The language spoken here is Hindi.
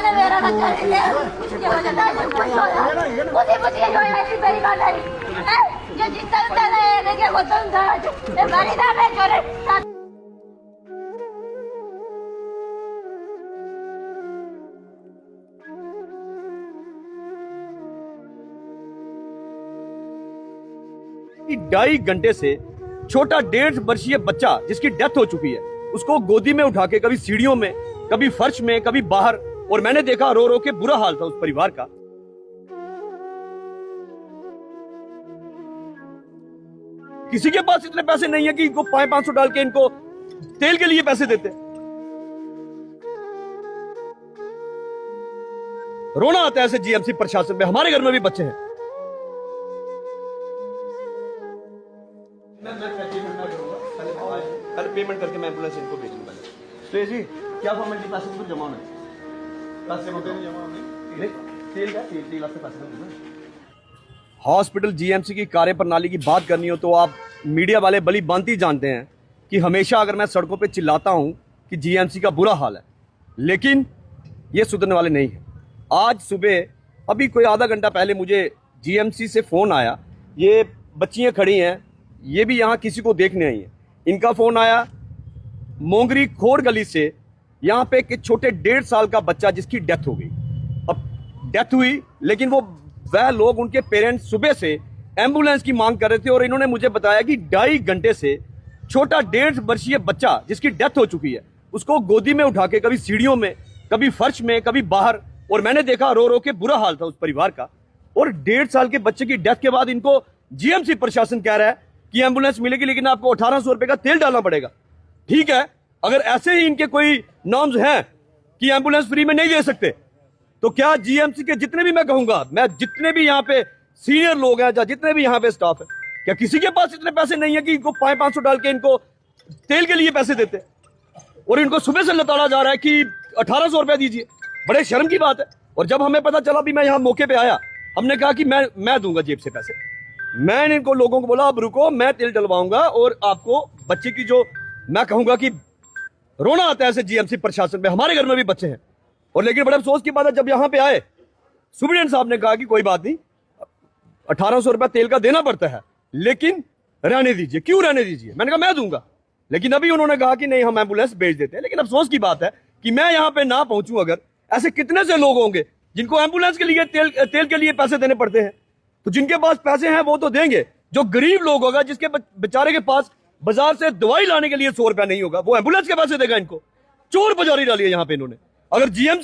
ने मेरा बच्चा लिया उसकी वजह से आज खुश हो रहा मुझे मुझे जो ऐसी मेरी बात आई जो जितना उतना है कि वो तुम था हमारी नाम है जो ढाई घंटे से छोटा 1.5 वर्षीय बच्चा जिसकी डेथ हो चुकी है उसको गोदी में उठा के कभी सीढ़ियों में, कभी फर्श में, कभी बाहर, और मैंने देखा रो रो के बुरा हाल था उस परिवार का। किसी के पास इतने पैसे नहीं है कि इनको 500 डाल के इनको तेल के लिए पैसे देते। रोना आता है ऐसे जीएमसी प्रशासन में। हमारे घर में भी बच्चे हैं। कल पेमेंट करके मैं एम्बुलेंस इनको भेजूंगा। तो जी क्या फॉर्मेलिटी पैसे तो जमा नहीं, पैसे होते नहीं जमा नहीं, तेल का तेल आपसे पैसे नहीं। हॉस्पिटल जीएमसी की कार्य प्रणाली की बात करनी हो तो आप मीडिया वाले भली भांति जानते हैं कि हमेशा अगर मैं सड़कों पे चिल्लाता हूं कि जीएमसी का बुरा हाल है, लेकिन ये सुधरने वाले नहीं है। आज सुबह अभी कोई आधा घंटा पहले मुझे जीएमसी से फोन आया। ये बच्चियां खड़ी हैं, ये भी यहाँ किसी को देखने आई हैं। इनका फोन आया मोंगरी खोर गली से, यहाँ पे एक छोटे 1.5 साल का बच्चा जिसकी डेथ हो गई। अब डेथ हुई, लेकिन वह लोग, उनके पेरेंट्स सुबह से एम्बुलेंस की मांग कर रहे थे और इन्होंने मुझे बताया कि 2.5 घंटे से छोटा 1.5 वर्षीय बच्चा जिसकी डेथ हो चुकी है उसको गोदी में उठा के कभी सीढ़ियों में, कभी फर्श में, कभी बाहर, और मैंने देखा रो रो के बुरा हाल था उस परिवार का। और 1.5 साल के बच्चे की डेथ के बाद इनको जीएमसी प्रशासन कह रहा है कि एम्बुलेंस मिलेगी लेकिन आपको 1800 रुपए का तेल डालना पड़ेगा। ठीक है, अगर ऐसे ही इनके कोई नॉर्म्स हैं कि एम्बुलेंस फ्री में नहीं दे सकते, तो क्या जीएमसी के जितने भी, मैं कहूंगा, मैं जितने भी यहाँ पे सीनियर लोग हैं या जितने भी यहाँ पे स्टाफ है, क्या किसी के पास इतने पैसे नहीं है कि इनको 500 डाल के इनको तेल के लिए पैसे देते? और इनको सुबह से लताड़ा जा रहा है कि 1800 रुपया दीजिए। बड़े शर्म की बात है। और जब हमें पता चला, भी मैं यहाँ मौके पे आया, हमने कहा कि मैं दूंगा जेब से पैसे। मैंने इनको लोगों को बोला अब रुको, मैं तेल डलवाऊंगा और आपको बच्चे की, जो मैं कहूंगा कि रोना आता है ऐसे जीएमसी प्रशासन में। हमारे घर में भी बच्चे हैं। और लेकिन बड़े अफसोस की बात है, जब यहाँ पे आए सुप्रीडेंट साहब ने कहा कि कोई बात नहीं, 1800 रुपया तेल का देना पड़ता है, लेकिन रहने दीजिए। क्यों रहने दीजिए? मैंने कहा मैं दूंगा। लेकिन अभी उन्होंने कहा कि नहीं, हम एम्बुलेंस भेज देते हैं। लेकिन अफसोस की बात है कि मैं यहाँ पे ना पहुंचूं, अगर ऐसे कितने से लोग होंगे जिनको एम्बुलेंस के लिए तेल के लिए पैसे देने पड़ते हैं। तो जिनके पास पैसे हैं वो तो देंगे, जो गरीब लोग होगा, जिसके बेचारे के पास बाजार से दवाई लाने के लिए 100 रुपया नहीं होगा, वो एम्बुलेंस के पैसे देगा इनको। चोर बाजारी डाली है यहाँ पे इन्होंने। अगर जीएमसी